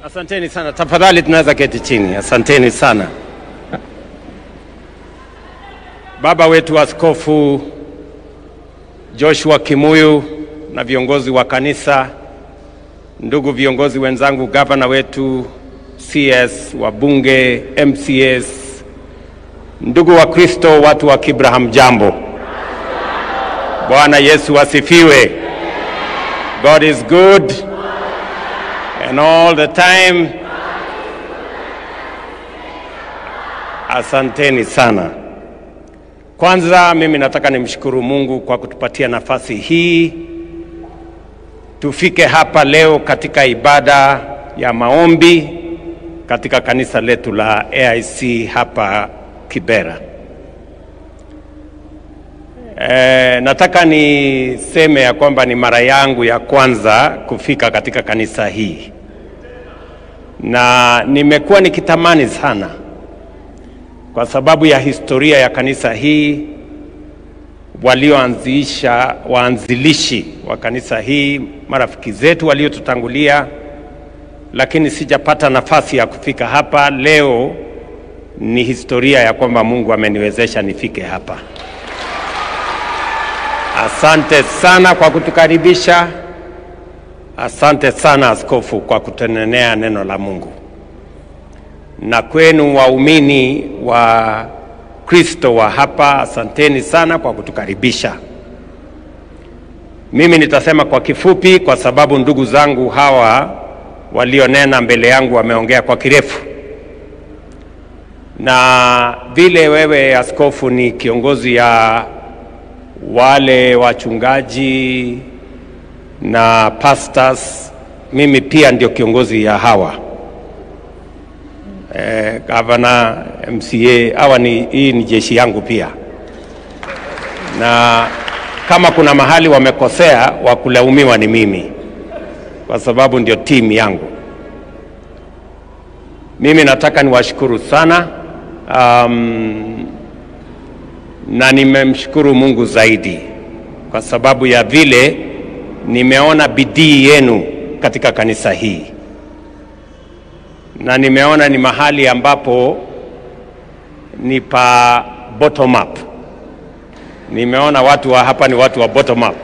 Asanteni sana. Tafadhali tunaweza keti chini. Asanteni sana. Baba wetu Askofu Joshua Kimuyu na viongozi wa kanisa, ndugu viongozi wenzangu, gavana wetu, CS, wabunge, MCS, ndugu wa Kristo, watu wa Kibraham, jambo. Bwana Yesu asifiwe. God is good and all the time. Asanteni sana. Kwanza mimi nataka nimshukuru Mungu kwa kutupatia nafasi hii tufike hapa leo katika ibada ya maombi katika kanisa letu la AIC hapa Kibera. Nataka niseme ya kwamba ni mara yangu ya kwanza kufika katika kanisa hii, na nimekuwa nikitamani sana kwa sababu ya historia ya kanisa hii, waanzilishi wa kanisa hii, marafiki zetu waliotutangulia, lakini sijapata nafasi ya kufika hapa. Leo ni historia ya kwamba Mungu ameniwezesha nifike hapa. Asante sana kwa kutukaribisha. Asante sana askofu kwa kutenenea neno la Mungu. Na kwenu waumini wa Kristo wa hapa, asanteni sana kwa kutukaribisha. Mimi nitasema kwa kifupi kwa sababu ndugu zangu hawa walionena mbele yangu wameongea kwa kirefu. Na vile wewe askofu ni kiongozi ya wale wachungaji na pastors, mimi pia ndio kiongozi ya hawa. Gavana, MCA, hawa hii ni jeshi yangu pia. Na kama kuna mahali wamekosea, wakulaumiwa ni mimi, kwa sababu ndio timu yangu. Mimi nataka niwashukuru sana, na nimemshukuru Mungu zaidi kwa sababu ya vile nimeona bidii yenu katika kanisa hii, na nimeona ni mahali ambapo ni pa bottom up. Nimeona watu wa hapa ni watu wa bottom up,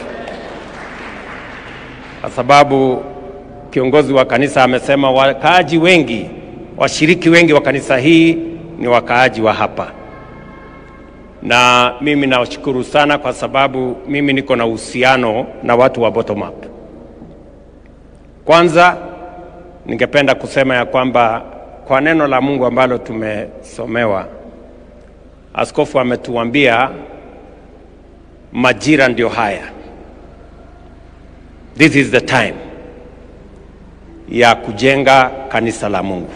kwa sababu kiongozi wa kanisa amesema wakaaji wengi, washiriki wengi wa kanisa hii ni wakaaji wa hapa. Na mimi nawashukuru sana kwa sababu mimi niko na uhusiano na watu wa bottom up. Kwanza ningependa kusema ya kwamba kwa neno la Mungu ambalo tumesomewa, askofu ametuambia majira ndio haya. This is the time ya kujenga kanisa la Mungu.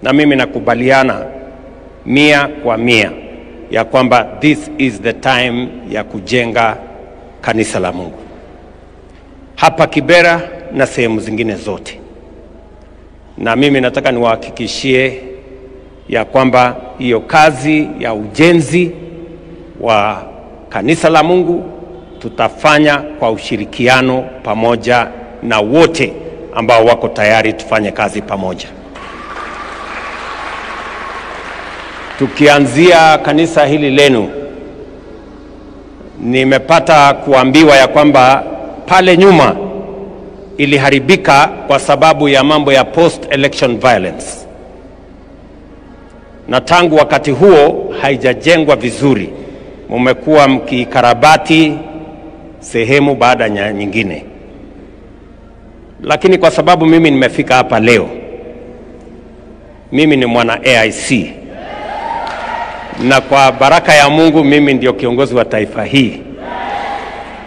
Na mimi nakubaliana 100% ya kwamba this is the time ya kujenga kanisa la Mungu hapa Kibera na sehemu zingine zote. Na mimi nataka niwahakikishie ya kwamba hiyo kazi ya ujenzi wa kanisa la Mungu tutafanya kwa ushirikiano pamoja na wote ambao wako tayari tufanye kazi pamoja. Tukianzia kanisa hili lenu, nimepata kuambiwa ya kwamba pale nyuma iliharibika kwa sababu ya mambo ya post-election violence. Na tangu wakati huo haijajengwa vizuri. Mumekuwa mkikarabati sehemu baada ya nyingine. Lakini kwa sababu mimi nimefika hapa leo, mimi ni mwana AIC. Na kwa baraka ya Mungu mimi ndio kiongozi wa taifa hii.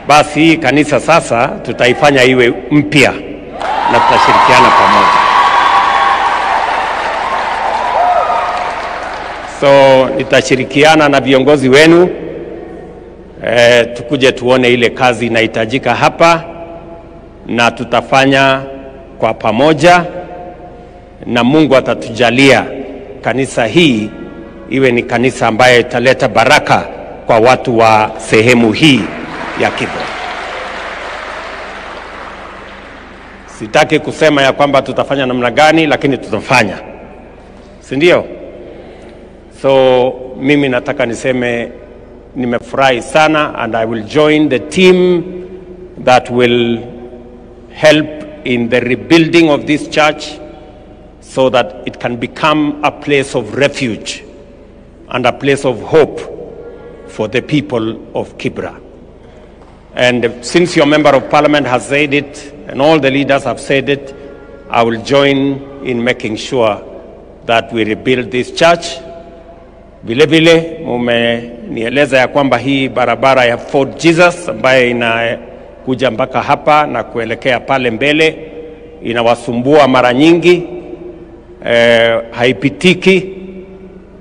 Basi hii kanisa sasa tutaifanya iwe mpya na tutashirikiana pamoja. So nitashirikiana na viongozi wenu, tukuje tuone ile kazi inahitajika hapa, na tutafanya kwa pamoja, na Mungu atatujalia kanisa hii iwe ni kanisa ambaye italeta baraka kwa watu wa sehemu hii ya Kibera. Sitaki kusema ya kwamba tutafanya namna gani, lakini tutafanya. Si ndio? So mimi nataka niseme nimefurahi sana, and I will join the team that will help in the rebuilding of this church so that it can become a place of refuge and a place of hope for the people of Kibra. And since your member of parliament has said it, and all the leaders have said it, I will join in making sure that we rebuild this church. Vile vile mumenieleza ya kwamba hii barabara ya Fort Jesus ambayo inakuja mpaka hapa na kuelekea pale mbele inawasumbua mara nyingi, haipitiki.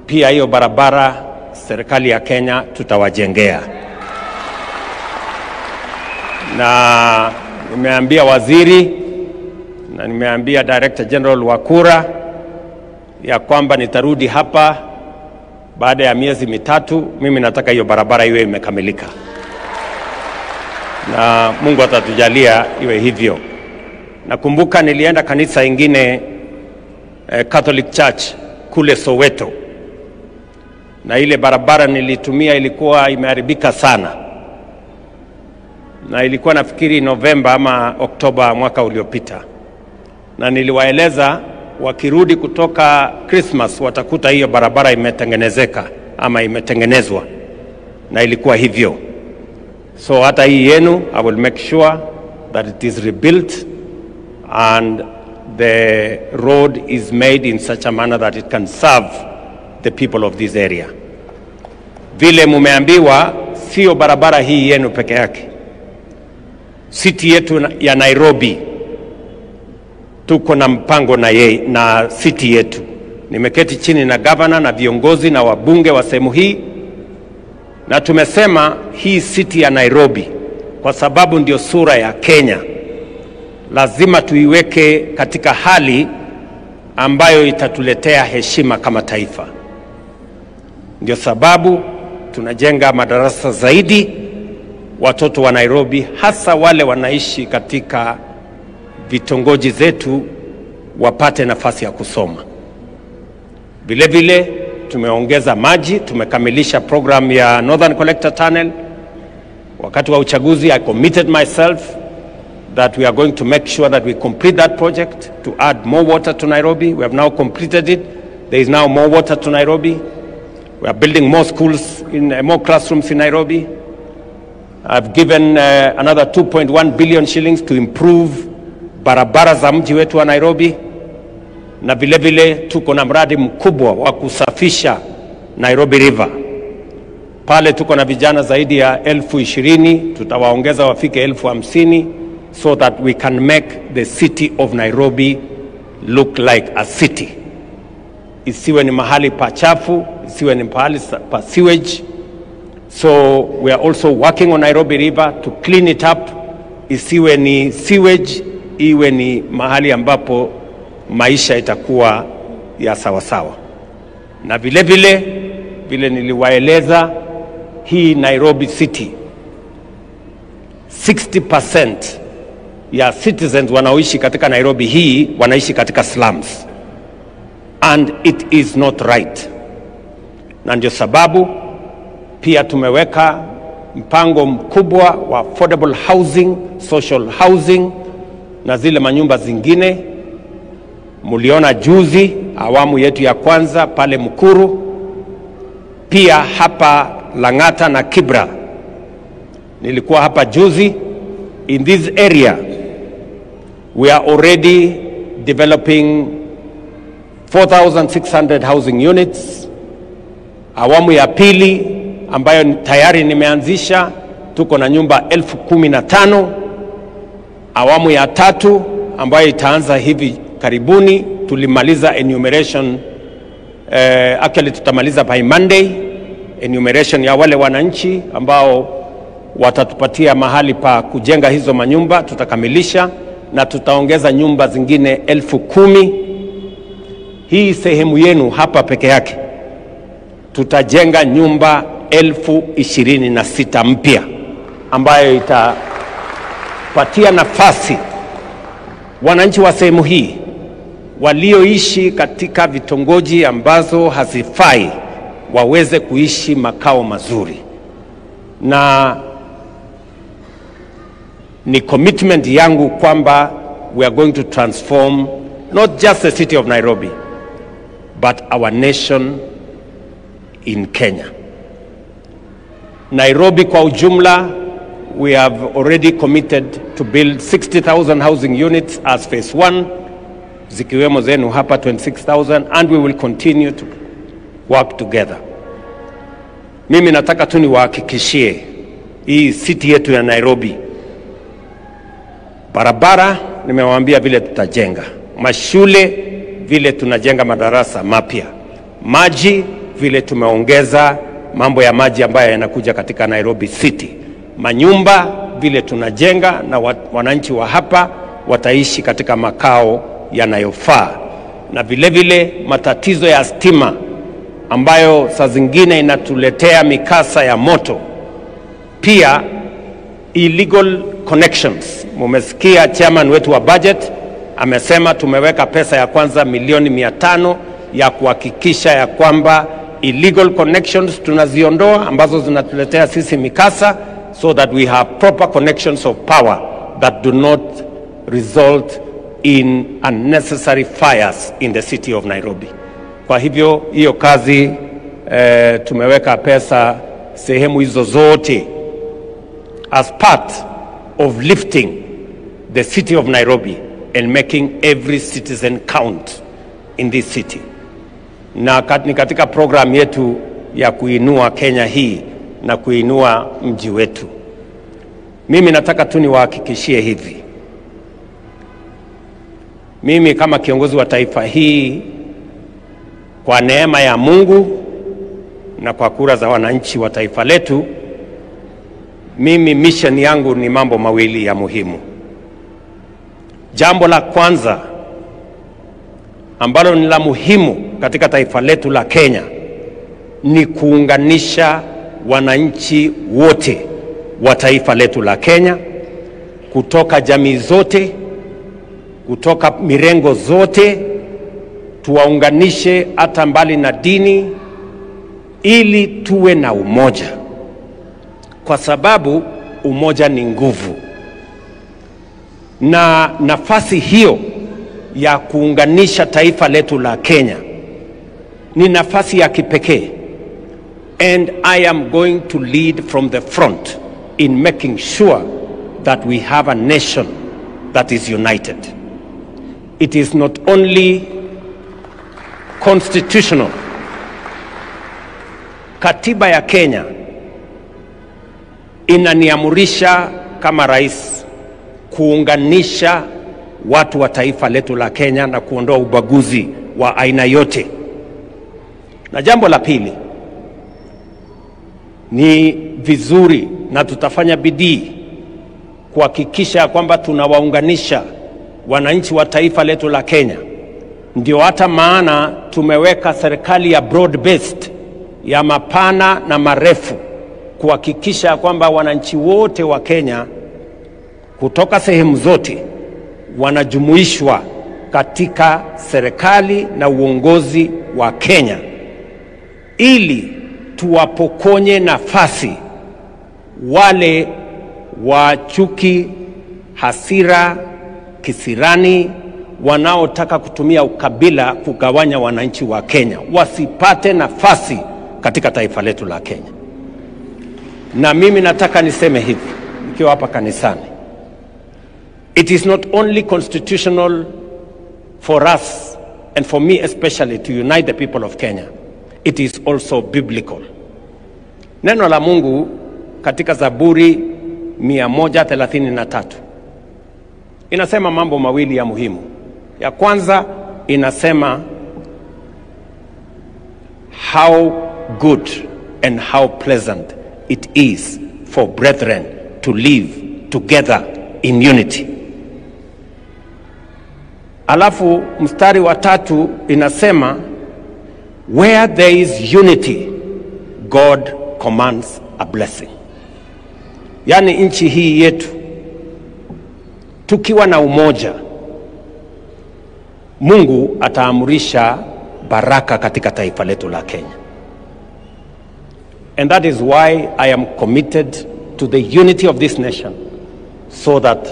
Pia hiyo barabara serikali ya Kenya tutawajengea. Na nimeambia waziri na nimeambia Director General Wakura ya kwamba nitarudi hapa baada ya miezi mitatu. Mimi nataka hiyo barabara iwe imekamilika, na Mungu atatujalia iwe hivyo. Nakumbuka nilienda kanisa ingine Catholic Church kule Soweto, na ile barabara nilitumia ilikuwa imeharibika sana, na ilikuwa nafikiri Novemba ama Oktoba mwaka uliopita, na niliwaeleza wakirudi kutoka Christmas watakuta hiyo barabara imetengenezeka ama imetengenezwa, na ilikuwa hivyo. So hata hii yenu, I will make sure that it is rebuilt and the road is made in such a manner that it can serve the people of this area. Vile mumeambiwa, sio barabara hii yenu peke yake. City yetu ya Nairobi tuko na mpango na city yetu. Nimeketi chini na governor na viongozi na wabunge wa sehemu hii, na tumesema hii city ya Nairobi, kwa sababu ndio sura ya Kenya, lazima tuiweke katika hali ambayo itatuletea heshima kama taifa. Ndio sababu tunajenga madarasa zaidi, watoto wa Nairobi hasa wale wanaishi katika vitongoji zetu wapate nafasi ya kusoma. Vile vile tumeongeza maji, tumekamilisha program ya Northern Collector Tunnel. Wakati wa uchaguzi I committed myself that we are going to make sure that we complete that project to add more water to Nairobi. We have now completed it. There is now more water to Nairobi. We are building more schools, more classrooms in Nairobi. I've given another 2.1 billion shillings to improve barabara za mji wetu wa Nairobi, na vile vile tuko na mradi mkubwa wa kusafisha Nairobi River. Pale tuko na vijana zaidi ya 20,000, tutawaongeza wafike 50,000 so that we can make the city of Nairobi look like a city. Isiwe ni mahali pachafu, isiwe ni mahali pa sewage. So we are also working on Nairobi River to clean it up. Isiwe ni sewage, iwe ni mahali ambapo maisha itakuwa ya sawasawa. Na vile vile niliwaeleza hii Nairobi City, 60% ya citizens wanaoishi katika Nairobi hii wanaishi katika slums, and it is not right. Na ndio sababu pia tumeweka mpango mkubwa wa affordable housing, social housing na zile manyumba zingine. Muliona juzi awamu yetu ya kwanza pale Mukuru, pia hapa Lang'ata na Kibra. Nilikuwa hapa juzi. In this area we are already developing 4,600 housing units. Awamu ya pili ambayo tayari nimeanzisha tuko na nyumba 15,000. Awamu ya tatu ambayo itaanza hivi karibuni, tulimaliza enumeration, actually tutamaliza by Monday enumeration ya wale wananchi ambao watatupatia mahali pa kujenga hizo manyumba. Tutakamilisha na tutaongeza nyumba zingine 10,000. Hii sehemu yenu hapa peke yake tutajenga nyumba 26,000 mpya, ambayo itapatia nafasi wananchi wa sehemu hii walioishi katika vitongoji ambazo hazifai waweze kuishi makao mazuri, na ni commitment yangu kwamba we are going to transform not just the city of Nairobi but our nation in Kenya. Nairobi kwa ujumla, we have already committed to build 60,000 housing units as phase 1, zikiwemo zenu hapa 26,000, and we will continue to work together. Mimi nataka tu niwahakikishie hii city yetu ya Nairobi, barabara nimewaambia vile tutajenga, mashule vile tunajenga madarasa mapya, maji vile tumeongeza mambo ya maji ambayo yanakuja katika Nairobi City, manyumba vile tunajenga na wananchi wa hapa wataishi katika makao yanayofaa, na vile vile matatizo ya stima ambayo saa zingine inatuletea mikasa ya moto, pia illegal connections. Mumesikia chairman wetu wa budget amesema tumeweka pesa ya kwanza milioni 500 ya kuhakikisha ya kwamba illegal connections tunaziondoa ambazo zinatuletea sisi mikasa, so that we have proper connections of power that do not result in unnecessary fires in the city of Nairobi. Kwa hivyo hiyo kazi tumeweka pesa sehemu hizo zote as part of lifting the city of Nairobi and making every citizen count in this city. Na ni katika program yetu ya kuinua Kenya hii na kuinua mji wetu. Mimi nataka tu niwahakikishie hivi, mimi kama kiongozi wa taifa hii, kwa neema ya Mungu na kwa kura za wananchi wa taifa letu, mimi mission yangu ni mambo mawili ya muhimu. Jambo la kwanza ambalo ni la muhimu katika taifa letu la Kenya ni kuunganisha wananchi wote wa taifa letu la Kenya, kutoka jamii zote, kutoka mirengo zote, tuwaunganishe hata mbali na dini, ili tuwe na umoja, kwa sababu umoja ni nguvu. Na nafasi hiyo ya kuunganisha taifa letu la Kenya ni nafasi ya kipekee, and I am going to lead from the front in making sure that we have a nation that is united. It is not only constitutional. Katiba ya Kenya inaniamurisha kama rais kuunganisha watu wa taifa letu la Kenya na kuondoa ubaguzi wa aina yote. Na jambo la pili, ni vizuri na tutafanya bidii kuhakikisha kwamba tunawaunganisha wananchi wa taifa letu la Kenya. Ndio hata maana tumeweka serikali ya broad based, ya mapana na marefu, kuhakikisha kwamba wananchi wote wa Kenya kutoka sehemu zote wanajumuishwa katika serikali na uongozi wa Kenya, ili tuwapokonye nafasi wale wa chuki, hasira, kisirani, wanaotaka kutumia ukabila kugawanya wananchi wa Kenya, wasipate nafasi katika taifa letu la Kenya. Na mimi nataka niseme hivi nikiwa hapa kanisani, it is not only constitutional for us and for me especially to unite the people of Kenya, it is also biblical. Neno la Mungu katika Zaburi 133 inasema mambo mawili ya muhimu. Ya kwanza inasema how good and how pleasant it is for brethren to live together in unity. Alafu mstari wa 3 inasema where there is unity, God commands a blessing. Yani nchi hii yetu tukiwa na umoja, Mungu ataamurisha baraka katika taifa letu la Kenya. And that is why I am committed to the unity of this nation, so that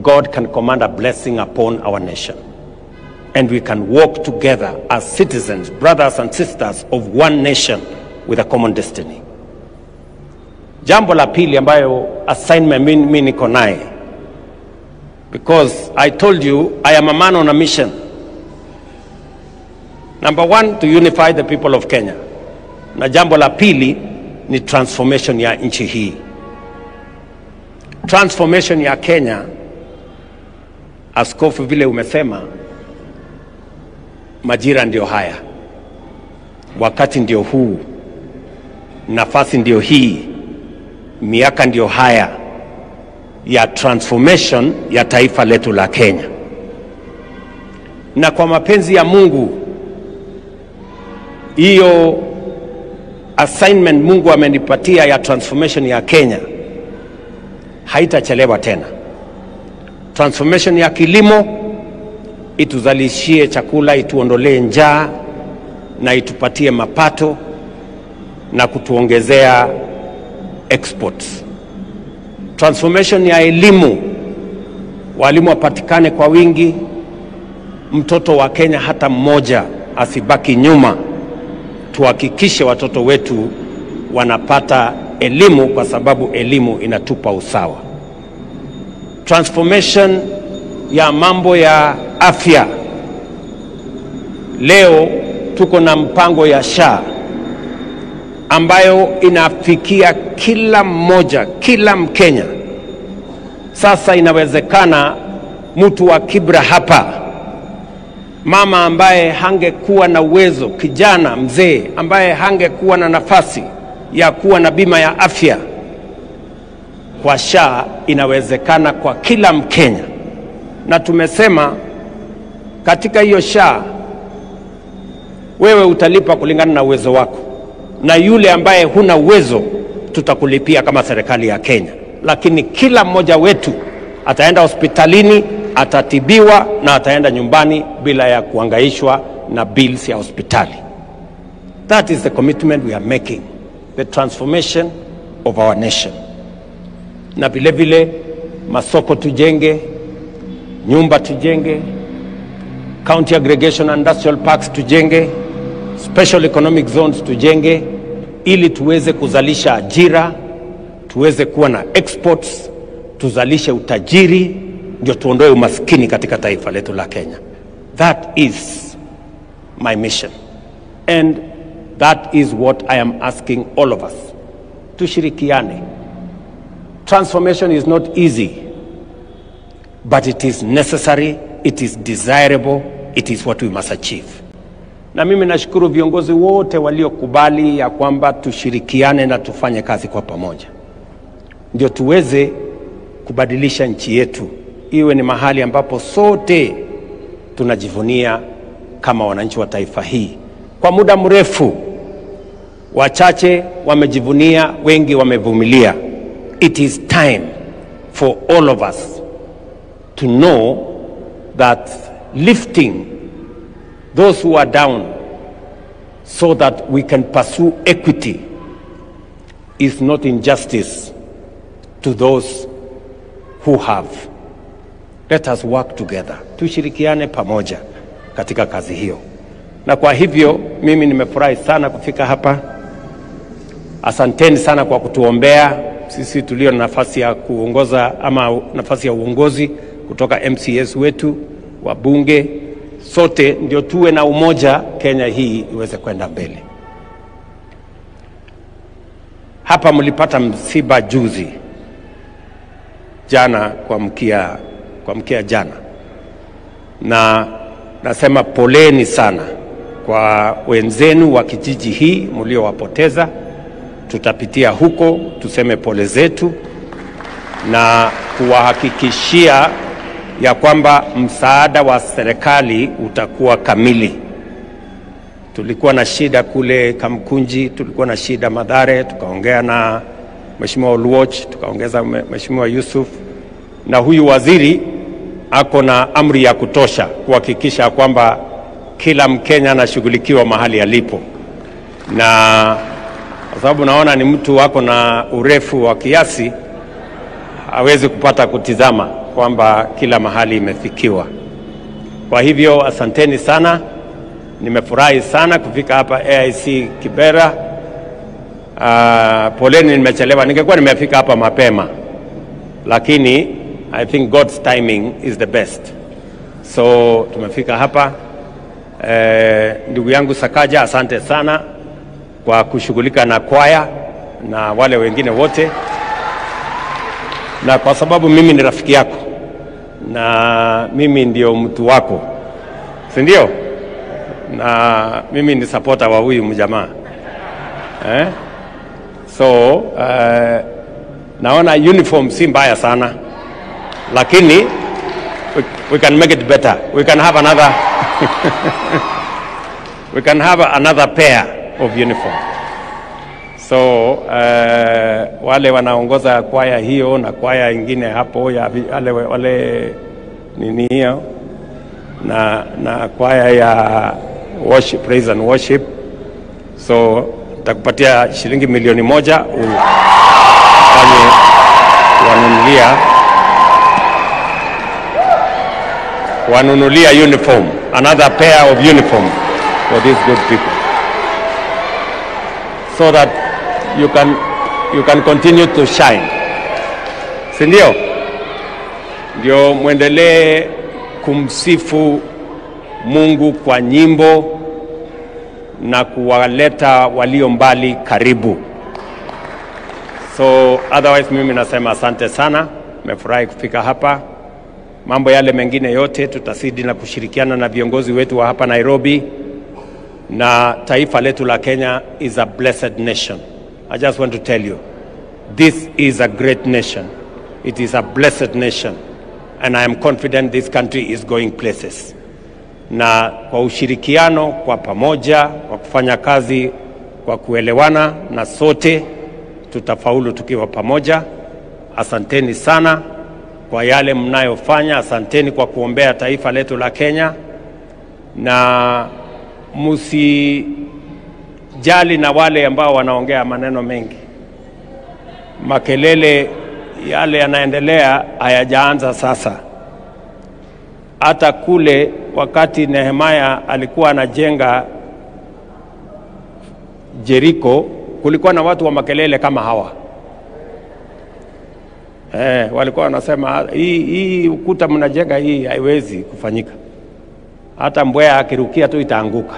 God can command a blessing upon our nation. And we can walk together as citizens, brothers and sisters of one nation with a common destiny. Jambo la pili ambayo assignment mimi niko naye, because I told you I am a man on a mission. Number one, to unify the people of Kenya. Na jambo la pili ni transformation ya nchi hii. Transformation ya Kenya, askofu vile umesema, majira ndio haya, wakati ndio huu, nafasi ndio hii, miaka ndio haya ya transformation ya taifa letu la Kenya. Na kwa mapenzi ya Mungu, hiyo assignment Mungu amenipatia ya transformation ya Kenya haitachelewa tena. Transformation ya kilimo ituzalishie chakula, ituondolee njaa na itupatie mapato na kutuongezea exports. Transformation ya elimu, walimu wapatikane kwa wingi, mtoto wa Kenya hata mmoja asibaki nyuma. Tuhakikishe watoto wetu wanapata elimu, kwa sababu elimu inatupa usawa. Transformation ya mambo ya afya, leo tuko na mpango ya SHA ambayo inafikia kila mmoja, kila Mkenya. Sasa inawezekana mtu wa Kibra hapa, mama ambaye hangekuwa na uwezo, kijana mzee ambaye hangekuwa na nafasi ya kuwa na bima ya afya, kwa SHA inawezekana kwa kila Mkenya. Na tumesema katika hiyo SHA wewe utalipa kulingana na uwezo wako, na yule ambaye huna uwezo tutakulipia kama serikali ya Kenya. Lakini kila mmoja wetu ataenda hospitalini, atatibiwa na ataenda nyumbani bila ya kuhangaishwa na bills ya hospitali. That is the commitment we are making, the transformation of our nation. Na vile vile masoko tujenge, nyumba tujenge, county aggregation and industrial parks tujenge, special economic zones tujenge, ili tuweze kuzalisha ajira, tuweze kuwa na exports, tuzalishe utajiri, ndio tuondoe umaskini katika taifa letu la Kenya. That is my mission, and that is what I am asking all of us. Tushirikiane. Transformation is not easy, but it is necessary, it is desirable, it is what we must achieve. Na mimi nashukuru viongozi wote waliokubali ya kwamba tushirikiane na tufanye kazi kwa pamoja, ndio tuweze kubadilisha nchi yetu iwe ni mahali ambapo sote tunajivunia kama wananchi wa taifa hii. Kwa muda mrefu wachache wamejivunia, wengi wamevumilia. It is time for all of us to know that lifting those who are down so that we can pursue equity is not injustice to those who have. Let us work together. Tushirikiane pamoja katika kazi hiyo. Na kwa hivyo mimi nimefurahi sana kufika hapa. Asanteni sana kwa kutuombea sisi tulio na nafasi ya kuongoza ama nafasi ya uongozi, kutoka MCS wetu, wabunge, sote ndio tuwe na umoja, Kenya hii iweze kwenda mbele. Hapa mlipata msiba juzi, jana kwa mkia jana, na nasema poleni sana kwa wenzenu wa kijiji hii mliowapoteza. Tutapitia huko tuseme pole zetu na kuwahakikishia ya kwamba msaada wa serikali utakuwa kamili. Tulikuwa na shida kule Kamkunji, tulikuwa na shida Mathare, tukaongea na Mheshimiwa Oluoch, tukaongeza Mheshimiwa Yusuf, na huyu waziri ako na amri ya kutosha kuhakikisha kwamba kila Mkenya anashughulikiwa mahali alipo, na kwa sababu naona ni mtu wako na urefu wa kiasi, hawezi kupata kutizama kwamba kila mahali imefikiwa. Kwa hivyo asanteni sana, nimefurahi sana kufika hapa AIC Kibera. Poleni nimechelewa, ningekuwa nimefika hapa mapema, lakini I think God's timing is the best. So tumefika hapa. Ndugu yangu Sakaja, asante sana kwa kushughulika na kwaya na wale wengine wote, na kwa sababu mimi ni rafiki yako na mimi ndio mtu wako, si ndio? Na mimi ni supporter wa huyu mjamaa so naona uniform si mbaya sana, lakini we can make it better. We can have another we can have another pair of uniform. So wale wanaongoza kwaya hiyo na kwaya ingine hapo ya wale nini hiyo na kwaya ya worship, praise and worship, so nitakupatia shilingi 1,000,000 ufanye wanunulia uniform, another pair of uniform for these good people, so that you can continue to shine. Si ndio? Ndio muendelee kumsifu Mungu kwa nyimbo na kuwaleta walio mbali karibu. So otherwise mimi nasema asante sana, nimefurahi kufika hapa. Mambo yale mengine yote tutasidi na kushirikiana na viongozi wetu wa hapa Nairobi, na taifa letu la Kenya is a blessed nation. I just want to tell you, this is a great nation. It is a blessed nation, and I am confident this country is going places. Na kwa ushirikiano, kwa pamoja, kwa kufanya kazi, kwa kuelewana, na sote tutafaulu tukiwa pamoja. Asanteni sana kwa yale mnayofanya, asanteni kwa kuombea taifa letu la Kenya, na musijali na wale ambao wanaongea maneno mengi. Makelele yale yanaendelea hayajaanza sasa. Hata kule wakati Nehemia alikuwa anajenga Jericho, kulikuwa na watu wa makelele kama hawa. Walikuwa wanasema hii ukuta mnajenga hii haiwezi kufanyika, hata mbweha akirukia tu itaanguka.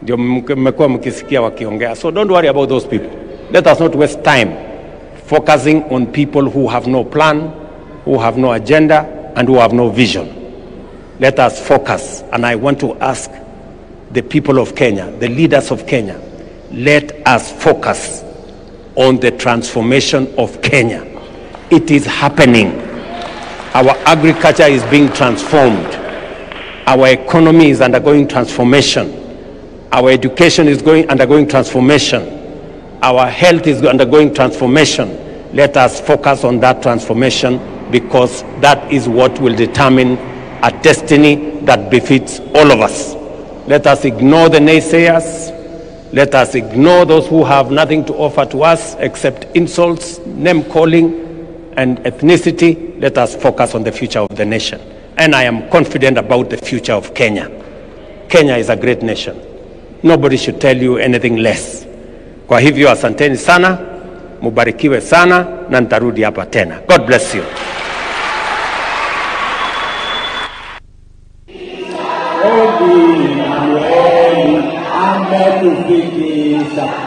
Ndio mmekuwa mkisikia wakiongea. So don't worry about those people. Let us not waste time focusing on people who have no plan, who have no agenda, and who have no vision. Let us focus, and I want to ask the people of Kenya, the leaders of Kenya, let us focus on the transformation of Kenya. It is happening. Our agriculture is being transformed. Our economy is undergoing transformation. Our education is undergoing transformation. Our health is undergoing transformation. Let us focus on that transformation, because that is what will determine a destiny that befits all of us. Let us ignore the naysayers. Let us ignore those who have nothing to offer to us except insults, name calling, and ethnicity. Let us focus on the future of the nation. And I am confident about the future of Kenya. Kenya is a great nation. Nobody should tell you anything less. Kwa hivyo asanteni sana, mubarikiwe sana, na nitarudi hapa tena. God bless you.